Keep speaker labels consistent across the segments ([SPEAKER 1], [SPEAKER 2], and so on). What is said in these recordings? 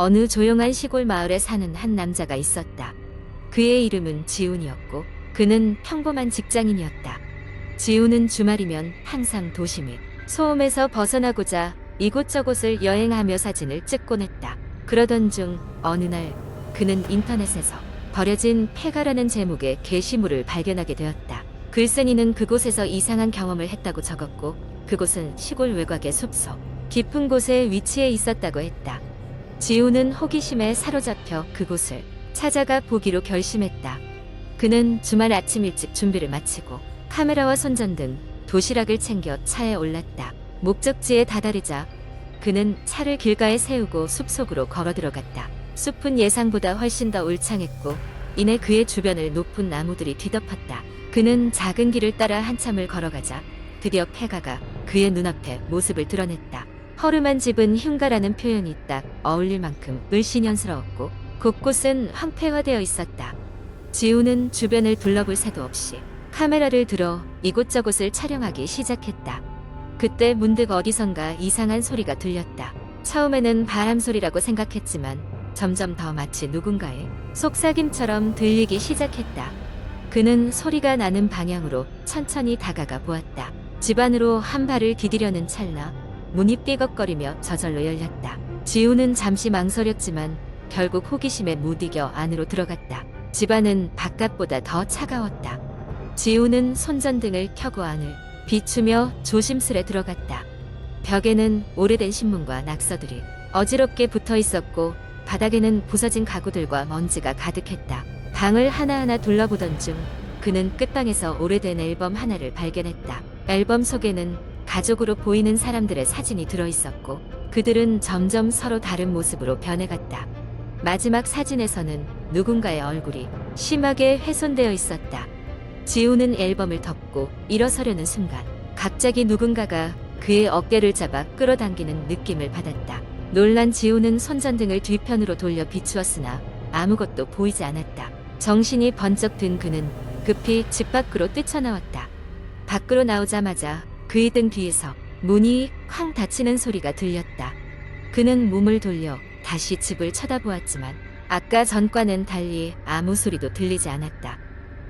[SPEAKER 1] 어느 조용한 시골 마을에 사는 한 남자가 있었다. 그의 이름은 지훈이었고 그는 평범한 직장인이었다. 지훈은 주말이면 항상 도시 및 소음에서 벗어나고자 이곳저곳을 여행하며 사진을 찍곤 했다. 그러던 중 어느 날 그는 인터넷에서 버려진 폐가라는 제목의 게시물을 발견하게 되었다. 글쓴이는 그곳에서 이상한 경험을 했다고 적었고 그곳은 시골 외곽의 숲속 깊은 곳에 위치해 있었다고 했다. 지훈은 호기심에 사로잡혀 그곳을 찾아가 보기로 결심했다. 그는 주말 아침 일찍 준비를 마치고 카메라와 손전등, 도시락을 챙겨 차에 올랐다. 목적지에 다다르자 그는 차를 길가에 세우고 숲속으로 걸어 들어갔다. 숲은 예상보다 훨씬 더 울창했고 이내 그의 주변을 높은 나무들이 뒤덮었다. 그는 작은 길을 따라 한참을 걸어가자 드디어 폐가가 그의 눈앞에 모습을 드러냈다. 허름한 집은 흉가라는 표현이 딱 어울릴 만큼 을씨년스러웠고 곳곳은 황폐화되어 있었다. 지훈은 주변을 둘러볼 새도 없이 카메라를 들어 이곳저곳을 촬영하기 시작했다. 그때 문득 어디선가 이상한 소리가 들렸다. 처음에는 바람 소리라고 생각했지만 점점 더 마치 누군가의 속삭임처럼 들리기 시작했다. 그는 소리가 나는 방향으로 천천히 다가가 보았다. 집 안으로 한 발을 디디려는 찰나 문이 삐걱거리며 저절로 열렸다. 지훈은 잠시 망설였지만 결국 호기심에 못 이겨 안으로 들어갔다. 집안은 바깥보다 더 차가웠다. 지훈은 손전등을 켜고 안을 비추며 조심스레 들어갔다. 벽에는 오래된 신문과 낙서들이 어지럽게 붙어 있었고 바닥에는 부서진 가구들과 먼지가 가득했다. 방을 하나하나 둘러보던 중 그는 끝방에서 오래된 앨범 하나를 발견했다. 앨범 속에는 가족으로 보이는 사람들의 사진이 들어있었고 그들은 점점 서로 다른 모습으로 변해갔다. 마지막 사진에서는 누군가의 얼굴이 심하게 훼손되어 있었다. 지훈은 앨범을 덮고 일어서려는 순간 갑자기 누군가가 그의 어깨를 잡아 끌어당기는 느낌을 받았다. 놀란 지훈은 손전등을 뒤편으로 돌려 비추었으나 아무것도 보이지 않았다. 정신이 번쩍 든 그는 급히 집 밖으로 뛰쳐나왔다. 밖으로 나오자마자 그의 등 뒤에서 문이 쾅 닫히는 소리가 들렸다. 그는 몸을 돌려 다시 집을 쳐다보았지만 아까 전과는 달리 아무 소리도 들리지 않았다.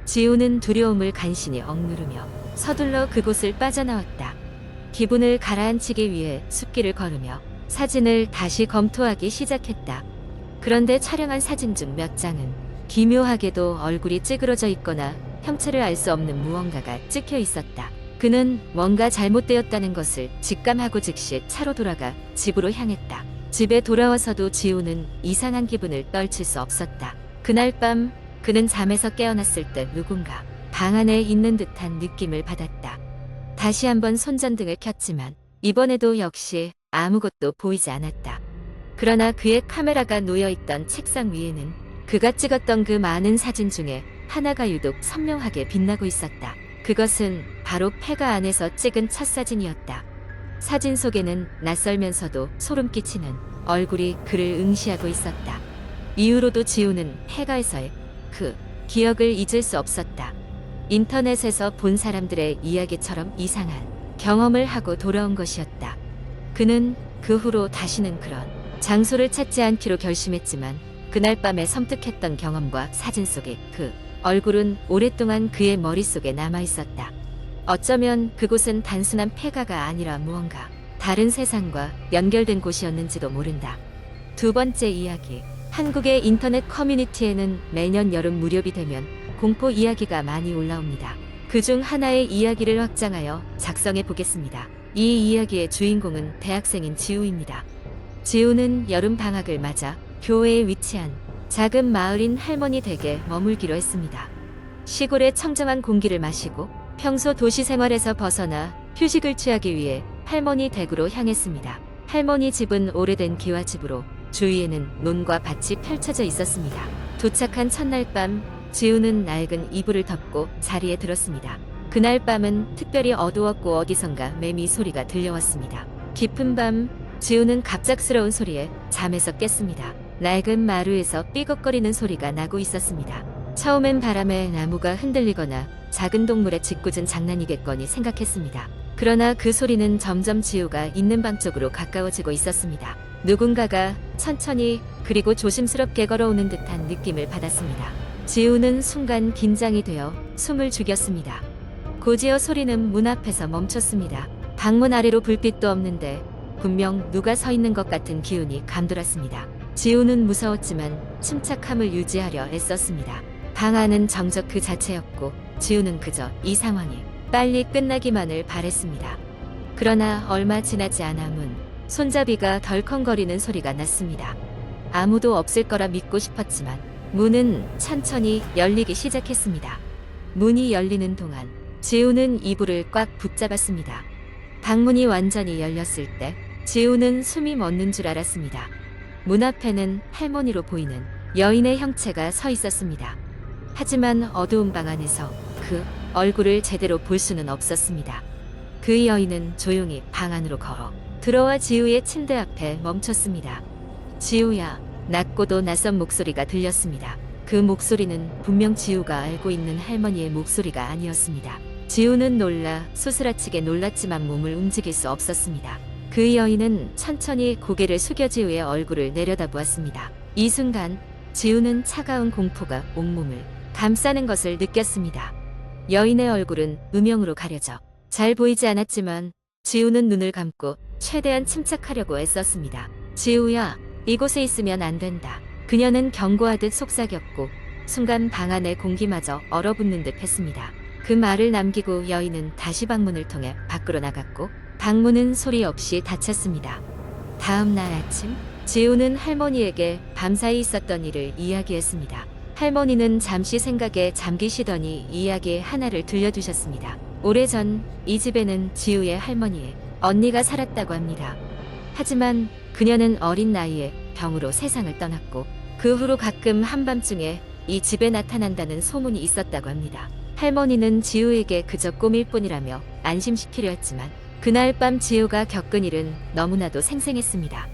[SPEAKER 1] 지훈은 두려움을 간신히 억누르며 서둘러 그곳을 빠져나왔다. 기분을 가라앉히기 위해 숲길을 걸으며 사진을 다시 검토하기 시작했다. 그런데 촬영한 사진 중 몇 장은 기묘하게도 얼굴이 찌그러져 있거나 형체를 알 수 없는 무언가가 찍혀 있었다. 그는 뭔가 잘못되었다는 것을 직감하고 즉시 차로 돌아가 집으로 향했다. 집에 돌아와서도 지훈은 이상한 기분을 떨칠 수 없었다. 그날 밤 그는 잠에서 깨어났을 때 누군가 방 안에 있는 듯한 느낌을 받았다. 다시 한번 손전등을 켰지만 이번에도 역시 아무것도 보이지 않았다. 그러나 그의 카메라가 놓여있던 책상 위에는 그가 찍었던 그 많은 사진 중에 하나가 유독 선명하게 빛나고 있었다. 그것은 바로 폐가 안에서 찍은 첫 사진이었다. 사진 속에는 낯설면서도 소름 끼치는 얼굴이 그를 응시하고 있었다. 이후로도 지훈은 폐가에서의 그 기억을 잊을 수 없었다. 인터넷에서 본 사람들의 이야기처럼 이상한 경험을 하고 돌아온 것이었다. 그는 그 후로 다시는 그런 장소를 찾지 않기로 결심했지만 그날 밤에 섬뜩했던 경험과 사진 속의 그 얼굴은 오랫동안 그의 머릿속에 남아있었다. 어쩌면 그곳은 단순한 폐가가 아니라 무언가 다른 세상과 연결된 곳이었는지도 모른다. 두 번째 이야기. 한국의 인터넷 커뮤니티에는 매년 여름 무렵이 되면 공포 이야기가 많이 올라옵니다. 그중 하나의 이야기를 확장하여 작성해 보겠습니다. 이 이야기의 주인공은 대학생인 지우입니다. 지우는 여름 방학을 맞아 교외에 위치한 작은 마을인 할머니 댁에 머물기로 했습니다. 시골의 청정한 공기를 마시고 평소 도시 생활에서 벗어나 휴식을 취하기 위해 할머니 댁으로 향했습니다. 할머니 집은 오래된 기와집으로 주위에는 논과 밭이 펼쳐져 있었습니다. 도착한 첫날 밤 지우는 낡은 이불을 덮고 자리에 들었습니다. 그날 밤은 특별히 어두웠고 어디선가 매미 소리가 들려왔습니다. 깊은 밤 지우는 갑작스러운 소리에 잠에서 깼습니다. 낡은 마루에서 삐걱거리는 소리가 나고 있었습니다. 처음엔 바람에 나무가 흔들리거나 작은 동물의 짓궂은 장난이겠거니 생각했습니다. 그러나 그 소리는 점점 지우가 있는 방 쪽으로 가까워지고 있었습니다. 누군가가 천천히 그리고 조심스럽게 걸어오는 듯한 느낌을 받았습니다. 지우는 순간 긴장이 되어 숨을 죽였습니다. 곧이어 소리는 문 앞에서 멈췄습니다. 방문 아래로 불빛도 없는데 분명 누가 서 있는 것 같은 기운이 감돌았습니다. 지우는 무서웠지만 침착함을 유지하려 애썼습니다. 방 안은 정적 그 자체였고 지우는 그저 이 상황이 빨리 끝나기만을 바랬습니다. 그러나 얼마 지나지 않아 문 손잡이가 덜컹거리는 소리가 났습니다. 아무도 없을 거라 믿고 싶었지만 문은 천천히 열리기 시작했습니다. 문이 열리는 동안 지우는 이불을 꽉 붙잡았습니다. 방문이 완전히 열렸을 때 지우는 숨이 멎는 줄 알았습니다. 문 앞에는 할머니로 보이는 여인의 형체가 서 있었습니다. 하지만 어두운 방 안에서 그 얼굴을 제대로 볼 수는 없었습니다. 그 여인은 조용히 방 안으로 걸어 들어와 지우의 침대 앞에 멈췄습니다. 지우야, 낮고도 낯선 목소리가 들렸습니다. 그 목소리는 분명 지우가 알고 있는 할머니의 목소리가 아니었습니다. 지우는 놀라 소스라치게 놀랐지만 몸을 움직일 수 없었습니다. 그 여인은 천천히 고개를 숙여 지우의 얼굴을 내려다보았습니다. 이 순간 지우는 차가운 공포가 온몸을 감싸는 것을 느꼈습니다. 여인의 얼굴은 음영으로 가려져 잘 보이지 않았지만 지우는 눈을 감고 최대한 침착하려고 애썼습니다. 지우야, 이곳에 있으면 안 된다. 그녀는 경고하듯 속삭였고 순간 방 안의 공기마저 얼어붙는 듯 했습니다. 그 말을 남기고 여인은 다시 방문을 통해 밖으로 나갔고 방문은 소리 없이 닫혔습니다. 다음 날 아침 지우는 할머니에게 밤사이 있었던 일을 이야기했습니다. 할머니는 잠시 생각에 잠기시더니 이야기 하나를 들려주셨습니다. 오래전 이 집에는 지우의 할머니의 언니가 살았다고 합니다. 하지만 그녀는 어린 나이에 병으로 세상을 떠났고 그 후로 가끔 한밤중에 이 집에 나타난다는 소문이 있었다고 합니다. 할머니는 지우에게 그저 꿈일 뿐이라며 안심시키려 했지만 그날 밤 지우가 겪은 일은 너무나도 생생했습니다.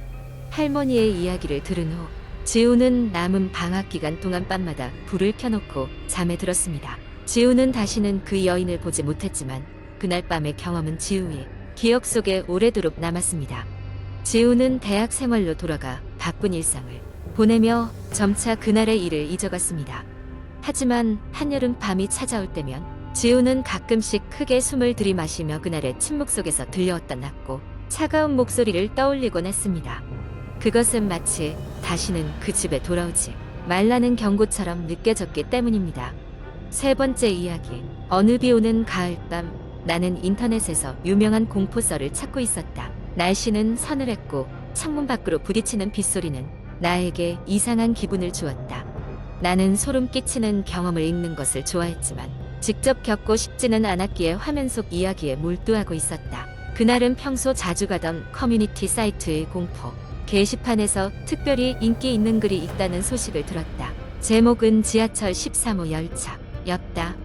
[SPEAKER 1] 할머니의 이야기를 들은 후 지우는 남은 방학 기간 동안 밤마다 불을 켜놓고 잠에 들었습니다. 지우는 다시는 그 여인을 보지 못했지만 그날 밤의 경험은 지우의 기억 속에 오래도록 남았습니다. 지우는 대학 생활로 돌아가 바쁜 일상을 보내며 점차 그날의 일을 잊어갔습니다. 하지만 한여름 밤이 찾아올 때면 지우는 가끔씩 크게 숨을 들이마시며 그날의 침묵 속에서 들려왔던 낮고 차가운 목소리를 떠올리곤 했습니다. 그것은 마치 다시는 그 집에 돌아오지 말라는 경고처럼 느껴졌기 때문입니다. 세 번째 이야기. 어느 비 오는 가을밤 나는 인터넷에서 유명한 공포썰을 찾고 있었다. 날씨는 서늘했고 창문 밖으로 부딪히는 빗소리는 나에게 이상한 기분을 주었다. 나는 소름 끼치는 경험을 읽는 것을 좋아했지만 직접 겪고 싶지는 않았기에 화면 속 이야기에 몰두하고 있었다. 그날은 평소 자주 가던 커뮤니티 사이트의 공포 게시판에서 특별히 인기 있는 글이 있다는 소식을 들었다. 제목은 지하철 13호 열차였다.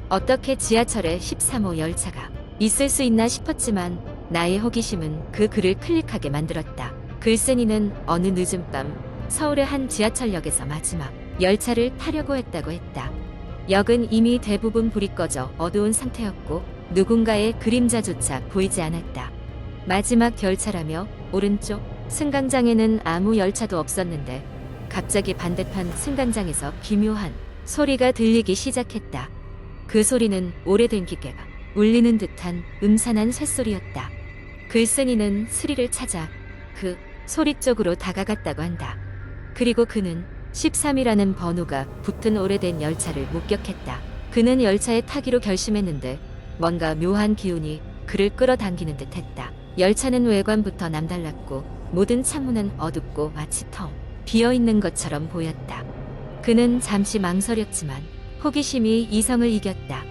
[SPEAKER 1] 어떻게 지하철에 13호 열차가 있을 수 있나 싶었지만 나의 호기심은 그 글을 클릭하게 만들었다. 글쓴이는 어느 늦은 밤 서울의 한 지하철역에서 마지막 열차를 타려고 했다고 했다. 역은 이미 대부분 불이 꺼져 어두운 상태였고 누군가의 그림자조차 보이지 않았다. 마지막 열차라며 오른쪽 승강장에는 아무 열차도 없었는데 갑자기 반대편 승강장에서 기묘한 소리가 들리기 시작했다. 그 소리는 오래된 기계가 울리는 듯한 음산한 쇳소리였다. 글쓴이는 스릴을 찾아 그 소리 쪽으로 다가갔다고 한다. 그리고 그는 13이라는 번호가 붙은 오래된 열차를 목격했다. 그는 열차에 타기로 결심했는데 뭔가 묘한 기운이 그를 끌어당기는 듯 했다. 열차는 외관부터 남달랐고 모든 창문은 어둡고 마치 텅 비어있는 것처럼 보였다. 그는 잠시 망설였지만 호기심이 이성을 이겼다.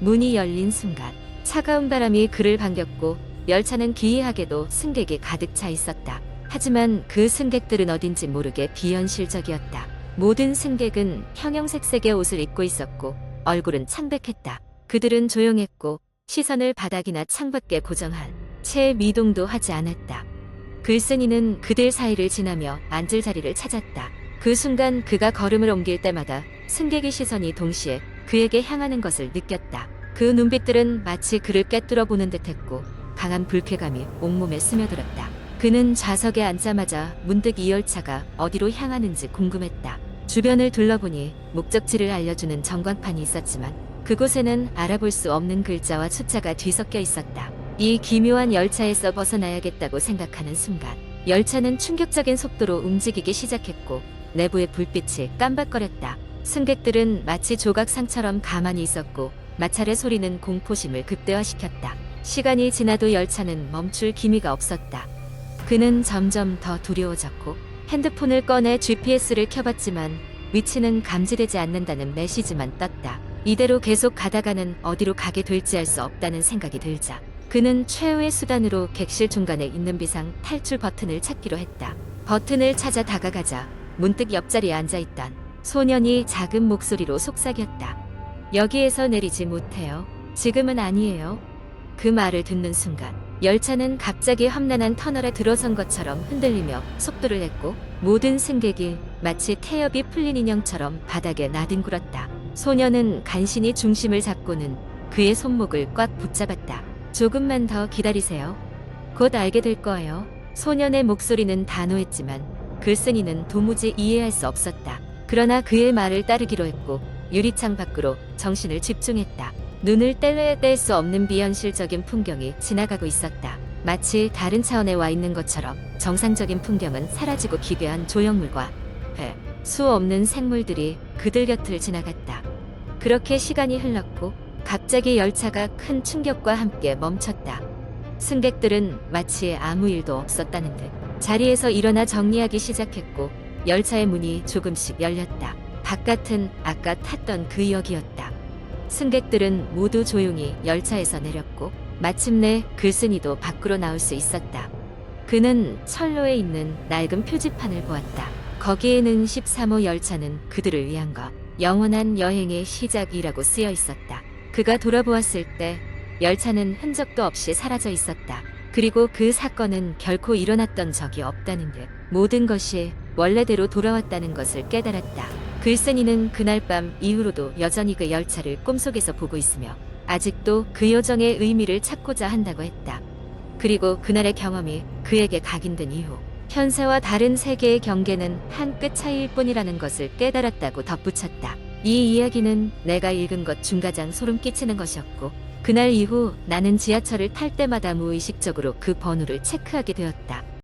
[SPEAKER 1] 문이 열린 순간 차가운 바람이 그를 반겼고 열차는 기이하게도 승객이 가득 차 있었다. 하지만 그 승객들은 어딘지 모르게 비현실적이었다. 모든 승객은 형형색색의 옷을 입고 있었고 얼굴은 창백했다. 그들은 조용했고 시선을 바닥이나 창밖에 고정한 채 미동도 하지 않았다. 글쓴이는 그들 사이를 지나며 앉을 자리를 찾았다. 그 순간 그가 걸음을 옮길 때마다 승객의 시선이 동시에 그에게 향하는 것을 느꼈다. 그 눈빛들은 마치 그를 꿰뚫어 보는 듯했고 강한 불쾌감이 온몸에 스며들었다. 그는 좌석에 앉자마자 문득 이 열차가 어디로 향하는지 궁금했다. 주변을 둘러보니 목적지를 알려주는 전광판이 있었지만 그곳에는 알아볼 수 없는 글자와 숫자가 뒤섞여 있었다. 이 기묘한 열차에서 벗어나야겠다고 생각하는 순간 열차는 충격적인 속도로 움직이기 시작했고 내부의 불빛이 깜박거렸다. 승객들은 마치 조각상처럼 가만히 있었고 마찰의 소리는 공포심을 극대화시켰다. 시간이 지나도 열차는 멈출 기미가 없었다. 그는 점점 더 두려워졌고 핸드폰을 꺼내 GPS를 켜봤지만 위치는 감지되지 않는다는 메시지만 떴다. 이대로 계속 가다가는 어디로 가게 될지 알 수 없다는 생각이 들자 그는 최후의 수단으로 객실 중간에 있는 비상 탈출 버튼을 찾기로 했다. 버튼을 찾아 다가가자 문득 옆자리에 앉아있던 소년이 작은 목소리로 속삭였다. 여기에서 내리지 못해요. 지금은 아니에요. 그 말을 듣는 순간 열차는 갑자기 험난한 터널에 들어선 것처럼 흔들리며 속도를 냈고 모든 승객이 마치 태엽이 풀린 인형처럼 바닥에 나뒹굴었다. 소년은 간신히 중심을 잡고는 그의 손목을 꽉 붙잡았다. 조금만 더 기다리세요. 곧 알게 될 거예요. 소년의 목소리는 단호했지만 글쓴이는 도무지 이해할 수 없었다. 그러나 그의 말을 따르기로 했고 유리창 밖으로 정신을 집중했다. 눈을 뗄래야 뗄 수 없는 비현실적인 풍경이 지나가고 있었다. 마치 다른 차원에 와 있는 것처럼 정상적인 풍경은 사라지고 기괴한 조형물과 수 없는 생물들이 그들 곁을 지나갔다. 그렇게 시간이 흘렀고 갑자기 열차가 큰 충격과 함께 멈췄다. 승객들은 마치 아무 일도 없었다는 듯 자리에서 일어나 정리하기 시작했고 열차의 문이 조금씩 열렸다. 바깥은 아까 탔던 그 역이었다. 승객들은 모두 조용히 열차에서 내렸고 마침내 글쓴이도 밖으로 나올 수 있었다. 그는 철로에 있는 낡은 표지판을 보았다. 거기에는 13호 열차는 그들을 위한 것, 영원한 여행의 시작이라고 쓰여 있었다. 그가 돌아보았을 때 열차는 흔적도 없이 사라져 있었다. 그리고 그 사건은 결코 일어났던 적이 없다는 듯 모든 것이 원래대로 돌아왔다는 것을 깨달았다. 글쓴이는 그날 밤 이후로도 여전히 그 열차를 꿈속에서 보고 있으며 아직도 그 여정의 의미를 찾고자 한다고 했다. 그리고 그날의 경험이 그에게 각인된 이후 현세와 다른 세계의 경계는 한 끗 차이일 뿐이라는 것을 깨달았다고 덧붙였다. 이 이야기는 내가 읽은 것 중 가장 소름 끼치는 것이었고 그날 이후 나는 지하철을 탈 때마다 무의식적으로 그 번호를 체크하게 되었다.